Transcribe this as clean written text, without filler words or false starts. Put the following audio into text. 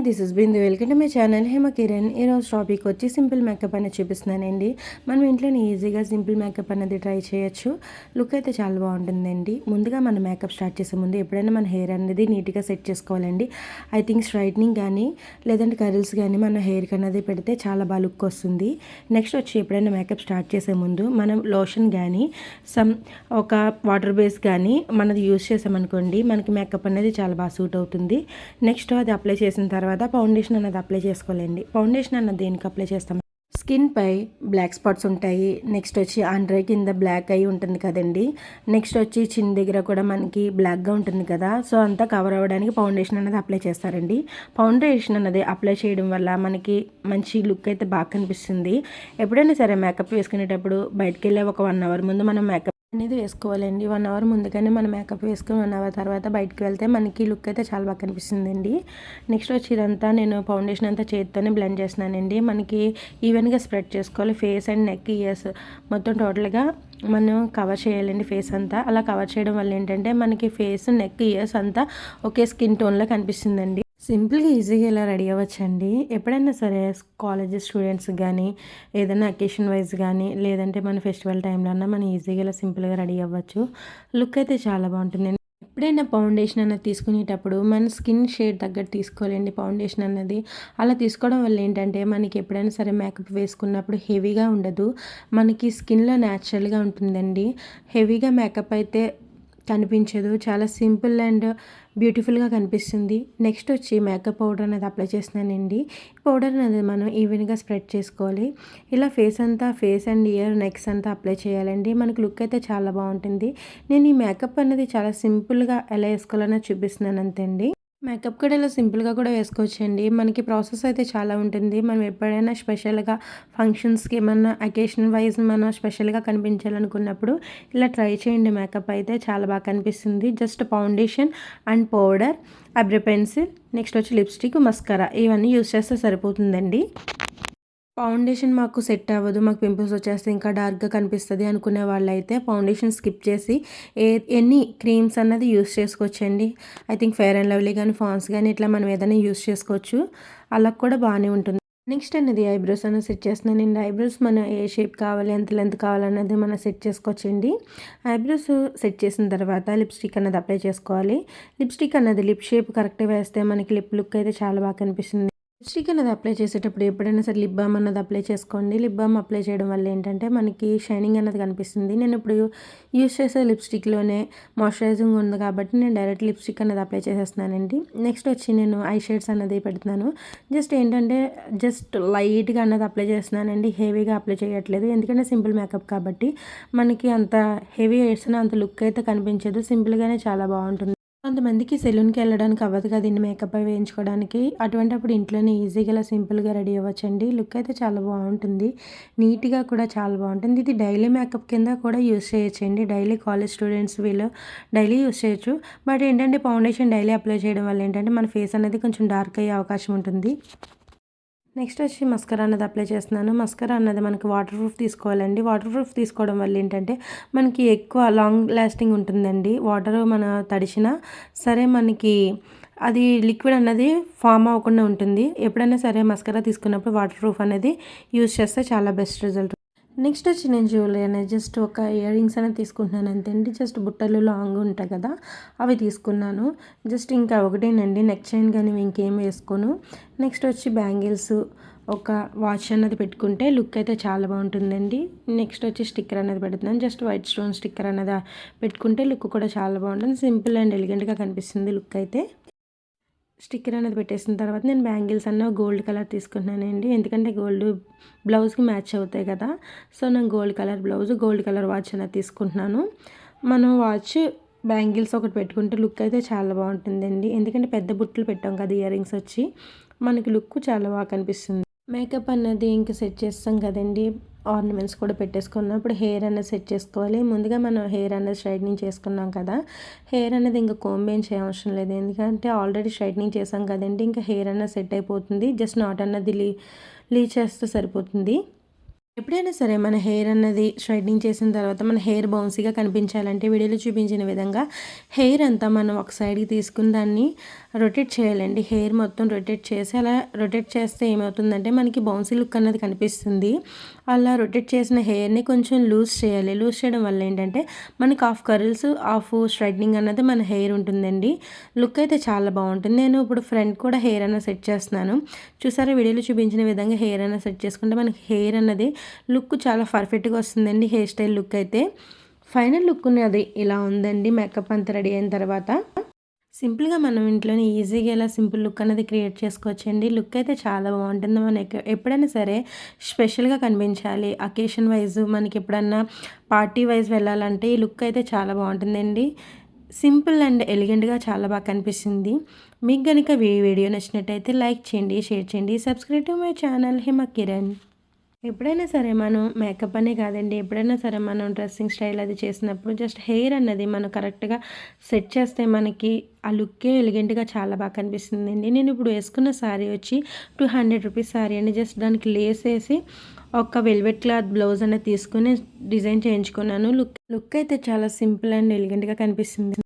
This is Bindu. Welcome to my channel Hema Kiran. ఈరోజు topic వచ్చి simple makeup అనేది చూపిస్తున్నానండి. మనం ఇంట్లోనే ఈజీగా సింపుల్ మేకప్ అనేది ట్రై చేయొచ్చు. లుక్ అయితే చాలా బాగుంటుందండి. ముందుగా మనం మేకప్ స్టార్ట్ చేసే ముందు ఎప్పుడైనా మన హెయిర్ అనేది నీట్గా సెట్ చేసుకోవాలండి. ఐ థింక్ స్ట్రైట్నింగ్ కానీ లేదంటే కర్ల్స్ కానీ మన హెయిర్కి అనేది పెడితే చాలా బాగా లుక్ వస్తుంది. నెక్స్ట్ వచ్చి ఎప్పుడైనా మేకప్ స్టార్ట్ చేసే ముందు మనం లోషన్ కానీ ఒక వాటర్ బేస్ కానీ మనది యూస్ చేసామనుకోండి, మనకి మేకప్ అనేది చాలా బాగా సూట్ అవుతుంది. నెక్స్ట్ అది అప్లై చేసిన తర్వాత ఫౌండేషన్ అనేది అప్లై చేసుకోవాలండి. ఫౌండేషన్ అన్నది దేనికి అప్లై చేస్తాం? స్కిన్ పై బ్లాక్ స్పాట్స్ ఉంటాయి. నెక్స్ట్ వచ్చి ఆండ్రై కింద బ్లాక్ అయి ఉంటుంది కదండి. నెక్స్ట్ వచ్చి చిన్న దగ్గర కూడా మనకి బ్లాక్గా ఉంటుంది కదా. సో అంతా కవర్ అవ్వడానికి ఫౌండేషన్ అనేది అప్లై చేస్తారండి. ఫౌండేషన్ అనేది అప్లై చేయడం వల్ల మనకి మంచి లుక్ అయితే బాగా కనిపిస్తుంది. ఎప్పుడైనా సరే మేకప్ వేసుకునేటప్పుడు బయటకు వెళ్ళే ఒక 1 అవర్ ముందు మనం మేకప్ అనేది వేసుకోవాలండి. 1 అవర్ ముందుగానే మనం మేకప్ వేసుకుని 1 అవర్ తర్వాత బయటకు వెళ్తే మనకి లుక్ అయితే చాలా బాగా కనిపిస్తుందండి. నెక్స్ట్ వచ్చి ఇదంతా నేను ఫౌండేషన్ అంతా చేతితోనే బ్లెండ్ చేస్తున్నానండి. మనకి ఈవెన్గా స్ప్రెడ్ చేసుకోవాలి. ఫేస్ అండ్ నెక్, ఇయర్స్ మొత్తం టోటల్గా మనం కవర్ చేయాలండి ఫేస్ అంతా. అలా కవర్ చేయడం వల్ల ఏంటంటే మనకి ఫేస్, నెక్, ఇయర్స్ అంతా ఒకే స్కిన్ టోన్లో కనిపిస్తుందండి. సింపుల్గా ఈజీగా ఇలా రెడీ అవ్వచ్చండి. ఎప్పుడైనా సరే కాలేజ్ స్టూడెంట్స్ కానీ ఏదైనా అకేషన్ వైజ్ కానీ లేదంటే మన ఫెస్టివల్ టైంలో అన్నా మనం ఈజీగా ఇలా సింపుల్గా రెడీ అవ్వచ్చు. లుక్ అయితే చాలా బాగుంటుంది. ఎప్పుడైనా ఫౌండేషన్ అన్నది తీసుకునేటప్పుడు మన స్కిన్ షేడ్ తగ్గట్టు తీసుకోవాలండి ఫౌండేషన్ అన్నది. అలా తీసుకోవడం వల్ల ఏంటంటే మనకి ఎప్పుడైనా సరే మేకప్ వేసుకున్నప్పుడు హెవీగా ఉండదు, మనకి స్కిన్లో న్యాచురల్గా ఉంటుందండి. హెవీగా మేకప్ అయితే కనిపించదు, చాలా సింపుల్ అండ్ బ్యూటిఫుల్గా కనిపిస్తుంది. నెక్స్ట్ వచ్చి మేకప్ పౌడర్ అనేది అప్లై చేస్తున్నానండి. పౌడర్ అనేది మనం ఈవెన్గా స్ప్రెడ్ చేసుకోవాలి. ఇలా ఫేస్ అంతా, ఫేస్ అండ్ ఇయర్, నెక్స్ అంతా అప్లై చేయాలండి. మనకి లుక్ అయితే చాలా బాగుంటుంది. నేను ఈ మేకప్ అనేది చాలా సింపుల్గా ఎలా వేసుకోవాలన్నా చూపిస్తున్నాను అంతే అండి. మేకప్ కూడా ఇలా సింపుల్గా కూడా వేసుకోవచ్చండి. మనకి ప్రాసెస్ అయితే చాలా ఉంటుంది. మనం ఎప్పుడైనా స్పెషల్గా ఫంక్షన్స్కి ఏమన్నా అకేషన్ వైజ్ మనం స్పెషల్గా కనిపించాలనుకున్నప్పుడు ఇలా ట్రై చేయండి. మేకప్ అయితే చాలా బాగా కనిపిస్తుంది. Just foundation and powder, eyebrow pencil, next వచ్చి లిప్స్టిక్, మస్కారా ఇవన్నీ యూస్ చేస్తే సరిపోతుందండి. ఫౌండేషన్ మాకు సెట్ అవ్వదు, మాకు పింపుల్స్ వచ్చేస్తే ఇంకా డార్క్గా కనిపిస్తుంది అనుకునే వాళ్ళైతే ఫౌండేషన్ స్కిప్ చేసి ఎనీ క్రీమ్స్ అన్నది యూస్ చేసుకోవచ్చండి. I think fair and lovely కానీ, ఫాన్స్ కానీ ఇట్లా మనం ఏదైనా యూస్ చేసుకోవచ్చు. అలా కూడా బాగానే ఉంటుంది. నెక్స్ట్ అనేది ఐబ్రోస్ అనేది సెట్ చేస్తున్నానండి. ఐబ్రోస్ మనం ఏ షేప్ కావాలి, ఎంత లెంత్ కావాలన్నది మనం సెట్ చేసుకోవచ్చండి. ఐబ్రోస్ సెట్ చేసిన తర్వాత లిప్స్టిక్ అన్నది అప్లై చేసుకోవాలి. లిప్స్టిక్ అన్నది లిప్ షేప్ కరెక్ట్గా వేస్తే మనకి లిప్ లుక్ అయితే చాలా బాగా కనిపిస్తుంది. లిప్స్టిక్ అనేది అప్లై చేసేటప్పుడు ఎప్పుడైనా సరే లిప్ బామ్ అన్నది అప్లై చేసుకోండి. లిప్ బామ్ అప్లై చేయడం వల్ల ఏంటంటే మనకి షైనింగ్ అన్నది కనిపిస్తుంది. నేను ఇప్పుడు యూస్ చేసే లిప్స్టిక్లోనే మాయిశ్చరైజింగ్ ఉంది కాబట్టి నేను డైరెక్ట్ లిప్స్టిక్ అనేది అప్లై చేసేస్తున్నానండి. నెక్స్ట్ వచ్చి నేను ఐ షేడ్స్ అన్నది పెడుతున్నాను. జస్ట్ ఏంటంటే జస్ట్ లైట్గా అన్నది అప్లై చేస్తున్నానండి. హెవీగా అప్లై చేయట్లేదు, ఎందుకంటే సింపుల్ మేకప్ కాబట్టి మనకి అంత హెవీ వేసినా అంత లుక్ అయితే కనిపించదు. సింపుల్గానే చాలా బాగుంటుంది. కొంతమందికి సెలూన్కి వెళ్ళడానికి అవ్వదు కదండి మేకప్ అవి వేయించుకోవడానికి. అటువంటిప్పుడు ఇంట్లోనే ఈజీగా ఇలా సింపుల్గా రెడీ అవ్వచ్చండి. లుక్ అయితే చాలా బాగుంటుంది, నీట్గా కూడా చాలా బాగుంటుంది. ఇది డైలీ మేకప్ కింద కూడా యూస్ చేయొచ్చండి. డైలీ కాలేజ్ స్టూడెంట్స్ వీళ్ళు డైలీ యూస్ చేయొచ్చు. బట్ ఏంటంటే ఫౌండేషన్ డైలీ అప్లై చేయడం వల్ల ఏంటంటే మన ఫేస్ అనేది కొంచెం డార్క్ అయ్యే అవకాశం ఉంటుంది. నెక్స్ట్ వచ్చి మస్కరా అన్నది అప్లై చేస్తున్నాను. మస్కరా అన్నది మనకి వాటర్ ప్రూఫ్ తీసుకోవాలండి. వాటర్ ప్రూఫ్ తీసుకోవడం వల్ల ఏంటంటే మనకి ఎక్కువ లాంగ్ లాస్టింగ్ ఉంటుందండి. వాటర్ మన తడిచినా సరే మనకి అది లిక్విడ్ అన్నది ఫామ్ అవ్వకుండా ఉంటుంది. ఎప్పుడైనా సరే మస్కరా తీసుకున్నప్పుడు వాటర్ ప్రూఫ్ అనేది యూజ్ చేస్తే చాలా బెస్ట్ రిజల్ట్. నెక్స్ట్ వచ్చి నేను జ్యువెలరీ అనేది జస్ట్ ఒక ఇయర్ రింగ్స్ అనేది తీసుకుంటున్నాను అంతే అండి. జస్ట్ బుట్టలు లాంగ్ ఉంటాయి కదా, అవి తీసుకున్నాను. జస్ట్ ఇంకా ఒకటేనండి, నెక్ చైన్ కానీ ఇంకేం వేసుకోను. నెక్స్ట్ వచ్చి బ్యాంగిల్స్, ఒక వాచ్ అన్నది పెట్టుకుంటే లుక్ అయితే చాలా బాగుంటుందండి. నెక్స్ట్ వచ్చి స్టిక్కర్ అనేది పెడుతున్నాను. జస్ట్ వైట్ స్టోన్ స్టిక్కర్ అనేది పెట్టుకుంటే లుక్ కూడా చాలా బాగుంటుంది. సింపుల్ అండ్ ఎలిగెంట్గా కనిపిస్తుంది లుక్ అయితే. స్టిక్కర్ అనేది పెట్టేసిన తర్వాత నేను బ్యాంగిల్స్ అన్న గోల్డ్ కలర్ తీసుకున్నానండి. ఎందుకంటే గోల్డ్ బ్లౌజ్కి మ్యాచ్ అవుతాయి కదా. సో నేను gold colour blouse, gold colour watch అనేది తీసుకుంటున్నాను. మనం వాచ్, బ్యాంగిల్స్ ఒకటి పెట్టుకుంటే లుక్ అయితే చాలా బాగుంటుందండి. ఎందుకంటే పెద్ద బుట్టలు పెట్టాం కదా ఇయర్ రింగ్స్ వచ్చి, మనకి లుక్ చాలా బాగా కనిపిస్తుంది. మేకప్ అన్నది ఇంకా సెట్ చేస్తాం కదండి, ఆర్నమెంట్స్ కూడా పెట్టేసుకున్నాం. ఇప్పుడు హెయిర్ అనేది సెట్ చేసుకోవాలి. ముందుగా మనం హెయిర్ అనేది స్ట్రైట్నింగ్ చేసుకున్నాం కదా, హెయిర్ అనేది ఇంకా కోంబ్ ఏం చేయవసరం లేదు, ఎందుకంటే ఆల్రెడీ స్ట్రైట్నింగ్ చేసాం కదండి. ఇంకా హెయిర్ అనేది సెట్ అయిపోతుంది. జస్ట్ నాట్ అన్నది లీవ్ చేస్తే సరిపోతుంది. ఎప్పుడైనా సరే మన హెయిర్ అన్నది స్ట్రైట్నింగ్ చేసిన తర్వాత మన హెయిర్ బౌన్సీగా కనిపించాలంటే వీడియోలో చూపించిన విధంగా హెయిర్ అంతా మనం ఒక సైడ్కి తీసుకుని దాన్ని రొటేట్ చేయాలండి. హెయిర్ మొత్తం రొటేట్ చేసి అలా రొటేట్ చేస్తే ఏమవుతుందంటే మనకి బౌన్సీ లుక్ అన్నది కనిపిస్తుంది. అలా రొటేట్ చేసిన హెయిర్ని కొంచెం లూజ్ చేయాలి. లూజ్ చేయడం వల్ల ఏంటంటే మనకి హాఫ్ కర్ల్స్ హాఫ్ స్ట్రైట్నింగ్ అన్నది మన హెయిర్ ఉంటుందండి. లుక్ అయితే చాలా బాగుంటుంది. నేను ఇప్పుడు ఫ్రంట్ కూడా హెయిర్ అన్న సెట్ చేస్తున్నాను. చూసారా వీడియోలో చూపించిన విధంగా హెయిర్ అన్న సెట్ చేసుకుంటే మనకి హెయిర్ అన్నది లుక్ చాలా పర్ఫెక్ట్గా వస్తుందండి. హెయిర్ స్టైల్ లుక్ అయితే ఫైనల్ లుక్ ఉన్నది ఇలా ఉందండి. మేకప్ అంతా రెడీ అయిన తర్వాత సింపుల్గా మనం ఇంట్లోనే ఈజీగా ఇలా సింపుల్ లుక్ అనేది క్రియేట్ చేసుకోవచ్చండి. లుక్ అయితే చాలా బాగుంటుంది. మనకి ఎప్పుడైనా సరే స్పెషల్గా కనిపించాలి, అకేషన్ వైజ్ మనకి ఎప్పుడన్నా పార్టీ వైజ్ వెళ్ళాలంటే ఈ లుక్ అయితే చాలా బాగుంటుందండి. సింపుల్ అండ్ ఎలిగెంట్గా చాలా బాగా కనిపిస్తుంది. మీకు కనుక వీడియో నచ్చినట్టయితే లైక్ చేయండి, షేర్ చేయండి, సబ్స్క్రైబ్ టు మై ఛానల్ హిమ కిరణ్. ఎప్పుడైనా సరే మనం మేకప్ అనే కాదండి, ఎప్పుడైనా సరే మనం డ్రెస్సింగ్ స్టైల్ అది చేసినప్పుడు జస్ట్ హెయిర్ అన్నది మనం కరెక్ట్గా సెట్ చేస్తే మనకి ఆ లుక్కే ఎలిగెంట్గా చాలా బాగా కనిపిస్తుందండి. నేను ఇప్పుడు వేసుకున్న శారీ వచ్చి 200 రూపీస్ శారీ అండి. జస్ట్ దానికి లేస్ వేసి ఒక వెల్వెట్ క్లాత్ బ్లౌజ్ అనేది తీసుకుని డిజైన్ చేయించుకున్నాను. లుక్ అయితే చాలా సింపుల్ అండ్ ఎలిగెంట్గా కనిపిస్తుంది.